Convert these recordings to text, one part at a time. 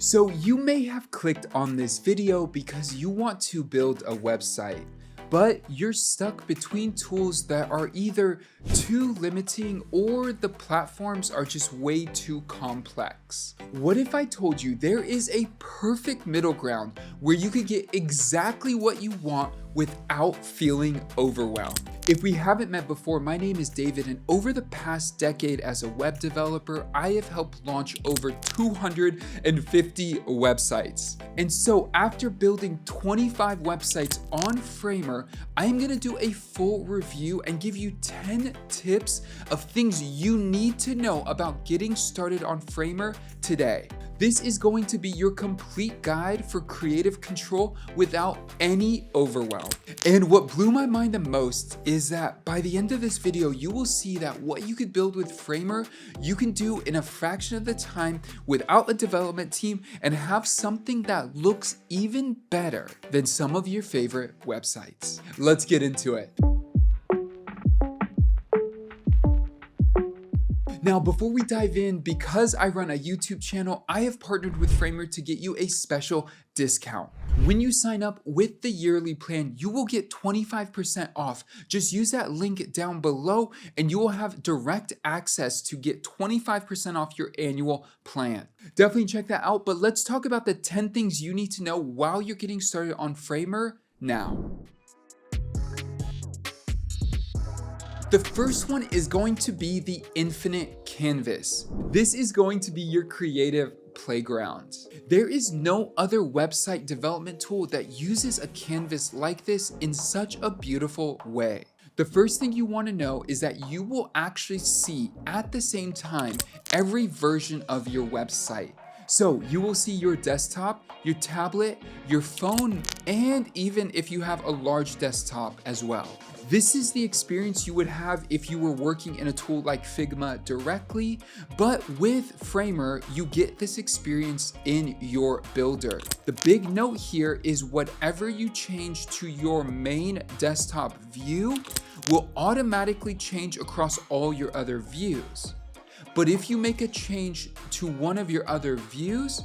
So you may have clicked on this video because you want to build a website, but you're stuck between tools that are either too limiting or the platforms are just way too complex. What if I told you there is a perfect middle ground where you could get exactly what you want without feeling overwhelmed? If we haven't met before, my name is David, and over the past decade as a web developer, I have helped launch over 250 websites. And so after building 25 websites on Framer, I am gonna do a full review and give you 10 tips of things you need to know about getting started on Framer today. This is going to be your complete guide for creative control without any overwhelm. And what blew my mind the most is that by the end of this video, you will see that what you could build with Framer, you can do in a fraction of the time without a development team and have something that looks even better than some of your favorite websites. Let's get into it. Now, before we dive in, because I run a YouTube channel, I have partnered with Framer to get you a special discount. When you sign up with the yearly plan, you will get 25% off. Just use that link down below and you will have direct access to get 25% off your annual plan. Definitely check that out, but let's talk about the 10 things you need to know while you're getting started on Framer now. The first one is going to be the infinite canvas. This is going to be your creative playground. There is no other website development tool that uses a canvas like this in such a beautiful way. The first thing you want to know is that you will actually see at the same time every version of your website. So you will see your desktop, your tablet, your phone, and even if you have a large desktop as well. This is the experience you would have if you were working in a tool like Figma directly, but with Framer, you get this experience in your builder. The big note here is whatever you change to your main desktop view will automatically change across all your other views. But if you make a change to one of your other views,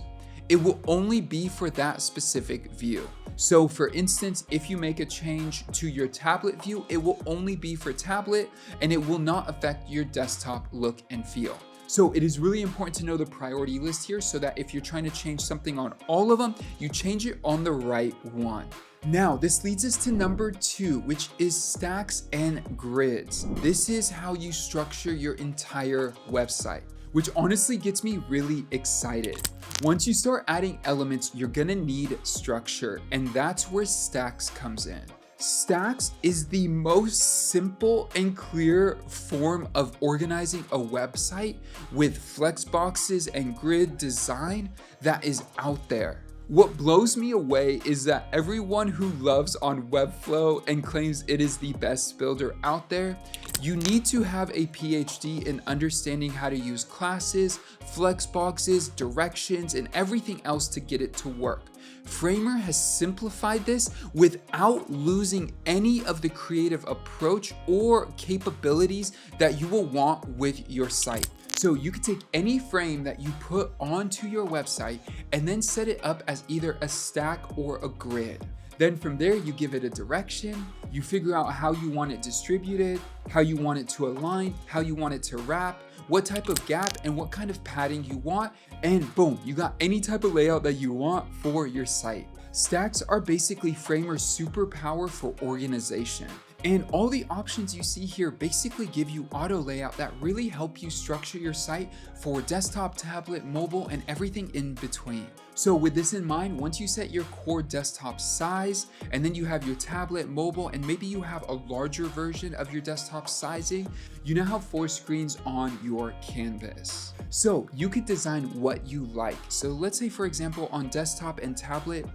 it will only be for that specific view. So for instance, if you make a change to your tablet view, it will only be for tablet and it will not affect your desktop look and feel. So it is really important to know the priority list here so that if you're trying to change something on all of them, you change it on the right one. Now, this leads us to number 2, which is stacks and grids. This is how you structure your entire website, which honestly gets me really excited. Once you start adding elements, you're gonna need structure, and that's where stacks comes in. Stacks is the most simple and clear form of organizing a website with flex boxes and grid design that is out there. What blows me away is that everyone who loves on Webflow and claims it is the best builder out there, you need to have a PhD in understanding how to use classes, flex boxes, directions, and everything else to get it to work. Framer has simplified this without losing any of the creative approach or capabilities that you will want with your site. So you can take any frame that you put onto your website and then set it up as either a stack or a grid. Then from there, you give it a direction, you figure out how you want it distributed, how you want it to align, how you want it to wrap, what type of gap and what kind of padding you want, and boom, you got any type of layout that you want for your site. Stacks are basically Framer's superpower for organization. And all the options you see here basically give you auto layout that really help you structure your site for desktop, tablet, mobile, and everything in between. So with this in mind, once you set your core desktop size, and then you have your tablet, mobile, and maybe you have a larger version of your desktop sizing, you now have 4 screens on your canvas. So you could design what you like. So let's say, for example, on desktop and tablet,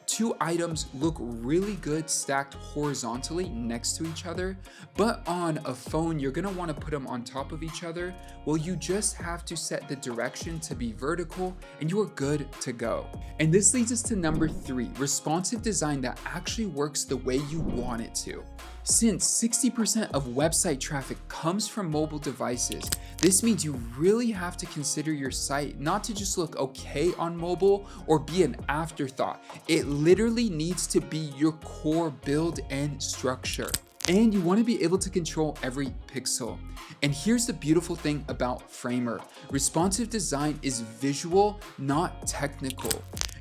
2 items look really good stacked horizontally next to each other, but on a phone, you're gonna wanna put them on top of each other. Well, you just have to set the direction to be vertical and you are good to go. And this leads us to number 3, responsive design that actually works the way you want it to. Since 60% of website traffic comes from mobile devices, this means you really have to consider your site not to just look okay on mobile or be an afterthought. It literally needs to be your core build and structure. And you want to be able to control every pixel. And here's the beautiful thing about Framer. Responsive design is visual, not technical.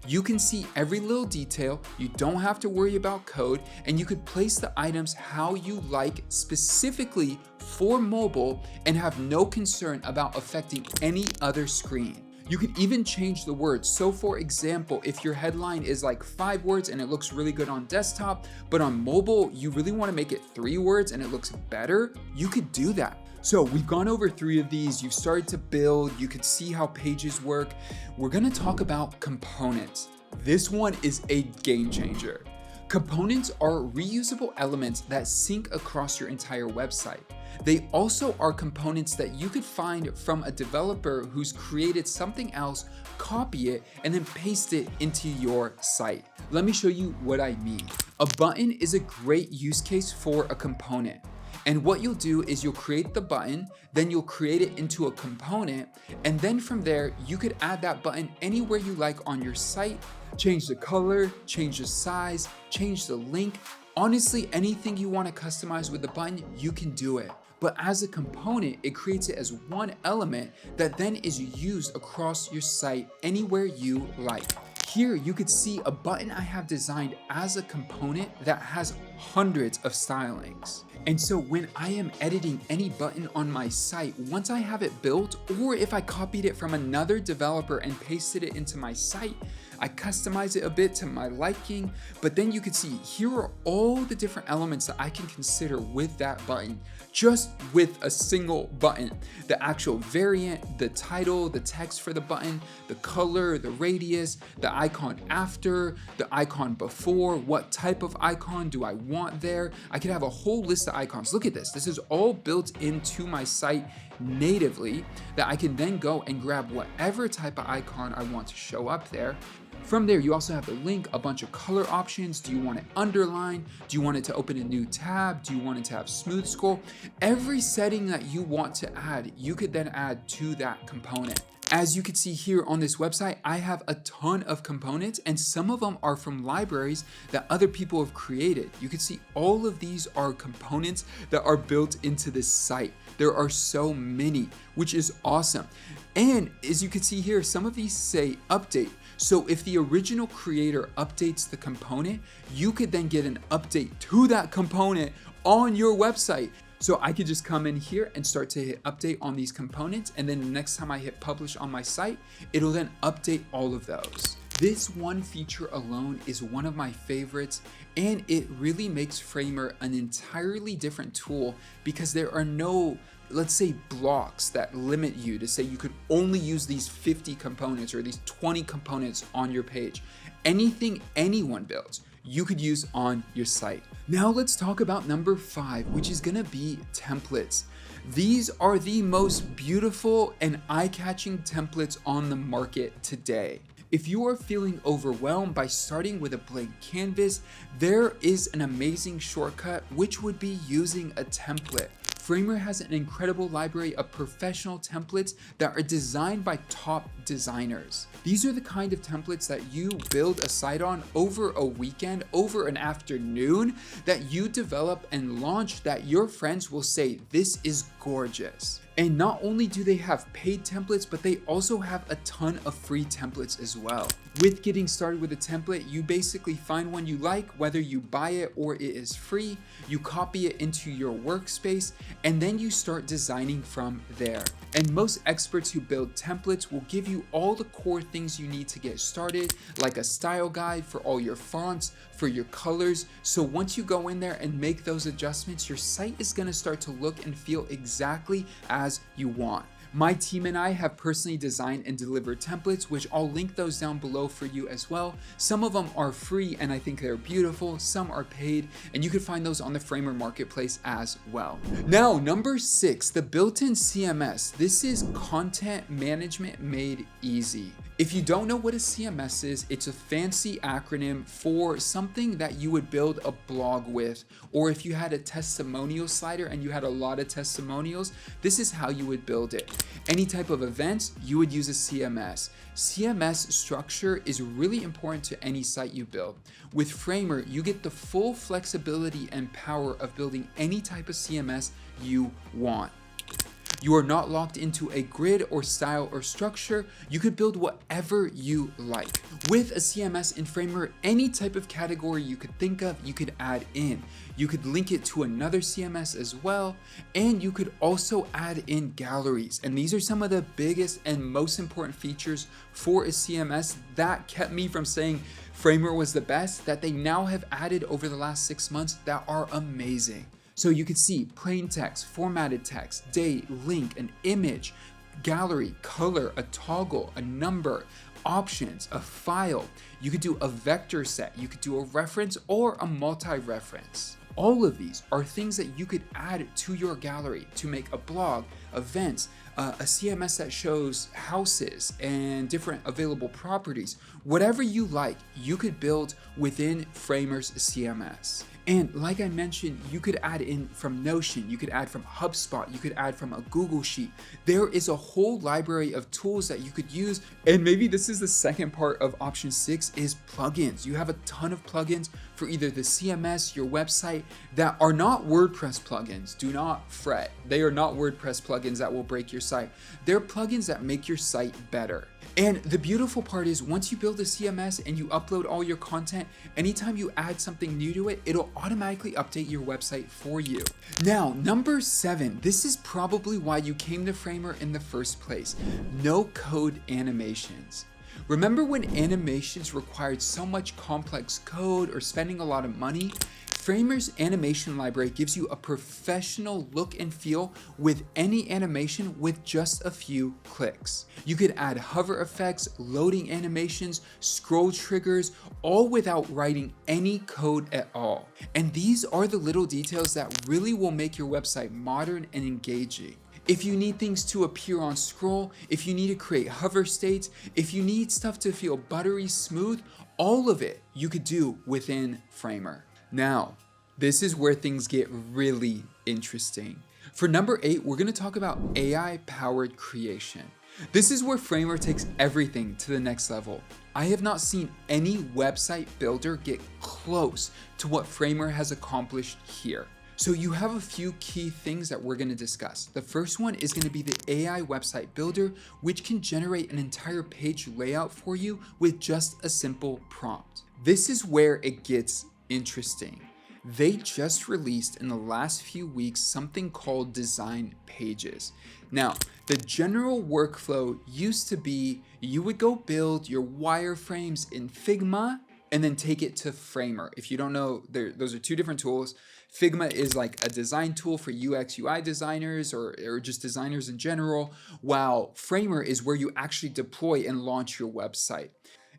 You can see every little detail, you don't have to worry about code, and you could place the items how you like specifically for mobile and have no concern about affecting any other screen. You could even change the words. So for example, if your headline is like 5 words and it looks really good on desktop, but on mobile, you really want to make it 3 words and it looks better, you could do that. So we've gone over 3 of these. You've started to build, you could see how pages work. We're gonna talk about components. This one is a game changer. Components are reusable elements that sync across your entire website. They also are components that you could find from a developer who's created something else, copy it, and then paste it into your site. Let me show you what I mean. A button is a great use case for a component. And what you'll do is you'll create the button, then you'll create it into a component, and then from there, you could add that button anywhere you like on your site, change the color, change the size, change the link. Honestly, anything you want to customize with the button, you can do it. But as a component, it creates it as one element that then is used across your site anywhere you like. Here you could see a button I have designed as a component that has hundreds of stylings. And so when I am editing any button on my site, once I have it built, or if I copied it from another developer and pasted it into my site, I customize it a bit to my liking, but then you can see here are all the different elements that I can consider with that button, just with a single button. The actual variant, the title, the text for the button, the color, the radius, the icon after, the icon before, what type of icon do I want there. I could have a whole list of icons. Look at this. This is all built into my site natively that I can then go and grab whatever type of icon I want to show up there. From there, you also have the link, a bunch of color options. Do you want it underlined? Do you want it to open a new tab? Do you want it to have smooth scroll? Every setting that you want to add, you could then add to that component. As you can see here on this website, I have a ton of components, and some of them are from libraries that other people have created. You can see all of these are components that are built into this site. There are so many, which is awesome. And as you can see here, some of these say update. So if the original creator updates the component, you could then get an update to that component on your website. So I could just come in here and start to hit update on these components, and then the next time I hit publish on my site, it'll then update all of those. This one feature alone is one of my favorites, and it really makes Framer an entirely different tool because there are no, let's say, blocks that limit you to say you could only use these 50 components or these 20 components on your page. Anything anyone builds, you could use on your site. Now let's talk about number 5, which is gonna be templates. These are the most beautiful and eye-catching templates on the market today. If you are feeling overwhelmed by starting with a blank canvas, there is an amazing shortcut, which would be using a template. Framer has an incredible library of professional templates that are designed by top designers. These are the kind of templates that you build a site on over a weekend, over an afternoon, that you develop and launch that your friends will say, this is gorgeous. And not only do they have paid templates, but they also have a ton of free templates as well. With getting started with a template, you basically find one you like, whether you buy it or it is free, you copy it into your workspace, and then you start designing from there. And most experts who build templates will give you all the core things you need to get started, like a style guide for all your fonts, for your colors. So once you go in there and make those adjustments, your site is gonna start to look and feel exactly as you want. My team and I have personally designed and delivered templates, which I'll link those down below for you as well. Some of them are free and I think they're beautiful, some are paid, and you can find those on the Framer marketplace as well. Now, number 6, the built-in CMS. This is content management made easy. If you don't know what a CMS is, it's a fancy acronym for something that you would build a blog with, or if you had a testimonial slider and you had a lot of testimonials, this is how you would build it. Any type of events, you would use a CMS. CMS structure is really important to any site you build. With Framer, you get the full flexibility and power of building any type of CMS you want. You are not locked into a grid or style or structure. You could build whatever you like. With a CMS in Framer, any type of category you could think of, you could add in. You could link it to another CMS as well, and you could also add in galleries. And these are some of the biggest and most important features for a CMS that kept me from saying Framer was the best, that they now have added over the last 6 months that are amazing. So you could see plain text, formatted text, date, link, an image, gallery, color, a toggle, a number, options, a file. You could do a vector set, you could do a reference or a multi-reference. All of these are things that you could add to your gallery to make a blog, events, a CMS that shows houses and different available properties. Whatever you like, you could build within Framer's CMS. And like I mentioned, you could add in from Notion, you could add from HubSpot, you could add from a Google Sheet. There is a whole library of tools that you could use. And maybe this is the second part of option 6 is plugins. You have a ton of plugins for either the CMS, your website, that are not WordPress plugins. Do not fret. They are not WordPress plugins that will break your site. They're plugins that make your site better. And the beautiful part is once you build a CMS and you upload all your content, anytime you add something new to it, it'll automatically update your website for you. Now, number 7, this is probably why you came to Framer in the first place. No code animations. Remember when animations required so much complex code or spending a lot of money? Framer's animation library gives you a professional look and feel with any animation with just a few clicks. You could add hover effects, loading animations, scroll triggers, all without writing any code at all. And these are the little details that really will make your website modern and engaging. If you need things to appear on scroll, if you need to create hover states, if you need stuff to feel buttery smooth, all of it you could do within Framer. Now, this is where things get really interesting. For number 8, we're gonna talk about AI-powered creation. This is where Framer takes everything to the next level. I have not seen any website builder get close to what Framer has accomplished here. So you have a few key things that we're gonna discuss. The first one is gonna be the AI website builder, which can generate an entire page layout for you with just a simple prompt. This is where it gets interesting. They just released in the last few weeks something called design pages. Now, the general workflow used to be you would go build your wireframes in Figma and then take it to Framer. If you don't know, those are two different tools. Figma is like a design tool for UX, UI designers or just designers in general, while Framer is where you actually deploy and launch your website.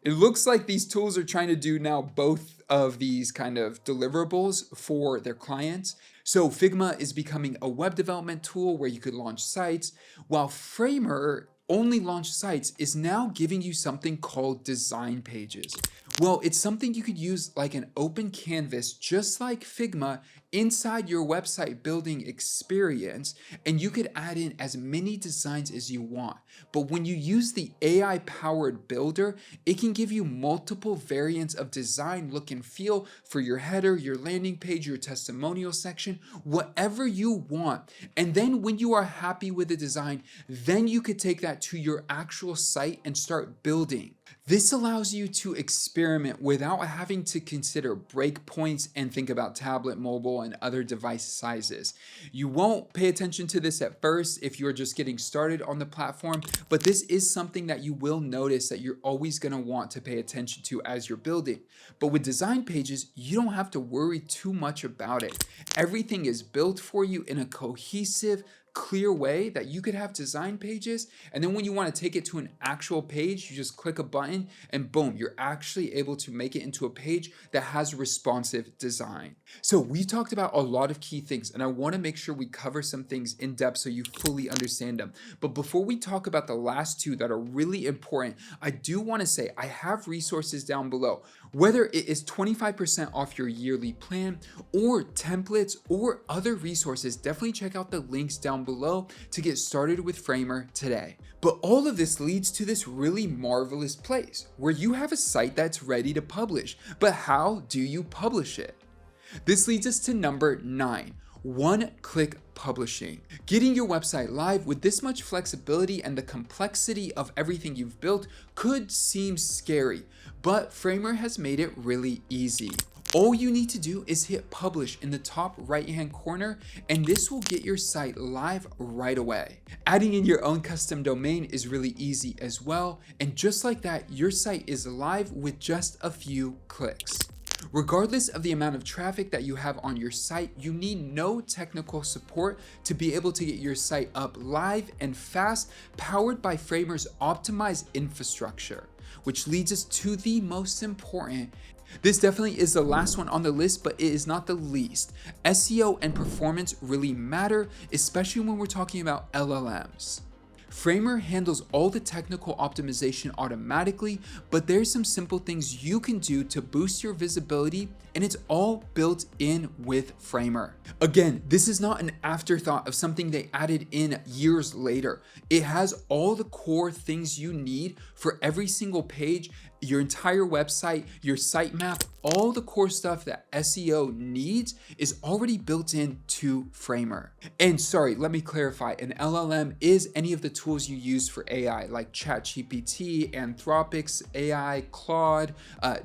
It looks like these tools are trying to do now both of these kind of deliverables for their clients. So Figma is becoming a web development tool where you could launch sites, while Framer only launch sites is now giving you something called design pages. Well, it's something you could use like an open canvas, just like Figma, inside your website building experience, and you could add in as many designs as you want. But when you use the AI powered builder, it can give you multiple variants of design, look and feel for your header, your landing page, your testimonial section, whatever you want. And then when you are happy with the design, then you could take that to your actual site and start building. This allows you to experiment without having to consider breakpoints and think about tablet, mobile, and other device sizes. You won't pay attention to this at first if you're just getting started on the platform, but this is something that you will notice that you're always going to want to pay attention to as you're building. But with design pages, you don't have to worry too much about it. Everything is built for you in a cohesive, clear way that you could have design pages, and then when you want to take it to an actual page, you just click a button and boom, you're actually able to make it into a page that has responsive design. So we talked about a lot of key things, and I want to make sure we cover some things in depth so you fully understand them. But before we talk about the last two that are really important, I do want to say I have resources down below. Whether it is 25% off your yearly plan or templates or other resources, definitely check out the links down below to get started with Framer today. But all of this leads to this really marvelous place where you have a site that's ready to publish. But how do you publish it? This leads us to number 9. One-click publishing. Getting your website live with this much flexibility and the complexity of everything you've built could seem scary, but Framer has made it really easy. All you need to do is hit publish in the top right-hand corner, and this will get your site live right away. Adding in your own custom domain is really easy as well, and just like that, your site is live with just a few clicks. Regardless of the amount of traffic that you have on your site, you need no technical support to be able to get your site up live and fast, powered by Framer's optimized infrastructure, which leads us to the most important. This definitely is the last one on the list, but it is not the least. SEO and performance really matter, especially when we're talking about LLMs. Framer handles all the technical optimization automatically, but there's some simple things you can do to boost your visibility, and it's all built in with Framer. Again, this is not an afterthought of something they added in years later. It has all the core things you need for every single page, your entire website, your sitemap, all the core stuff that SEO needs is already built into Framer. And sorry, let me clarify, an LLM is any of the tools you use for AI like ChatGPT, Anthropic's AI, Claude,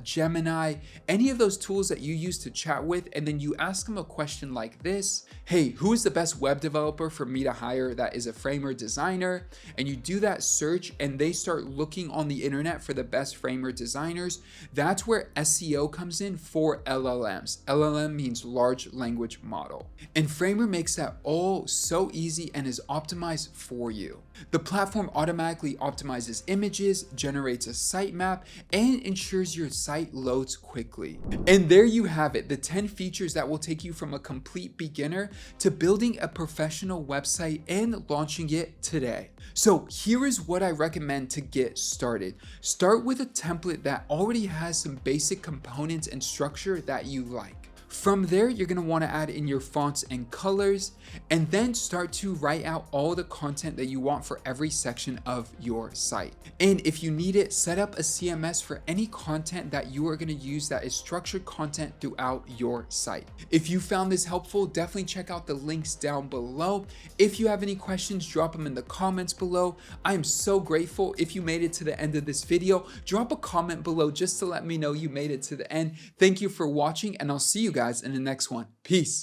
Gemini, any of those tools that you use to chat with, and then you ask them a question like this: hey, who is the best web developer for me to hire that is a Framer designer? And you do that search and they start looking on the internet for the best Framer designers. That's where SEO comes in for LLMs. LLM means large language model. And Framer makes that all so easy and is optimized for you. The platform automatically optimizes images, generates a sitemap, and ensures your site loads quickly. And there you have it, the 10 features that will take you from a complete beginner to building a professional website and launching it today. So here is what I recommend to get started. Start with a template that already has some basic components and structure that you like. From there, you're going to want to add in your fonts and colors, and then start to write out all the content that you want for every section of your site. And if you need it, set up a CMS for any content that you are going to use that is structured content throughout your site. If you found this helpful, definitely check out the links down below. If you have any questions, drop them in the comments below. I am so grateful if you made it to the end of this video. Drop a comment below just to let me know you made it to the end. Thank you for watching, and I'll see you guys in the next one. Peace.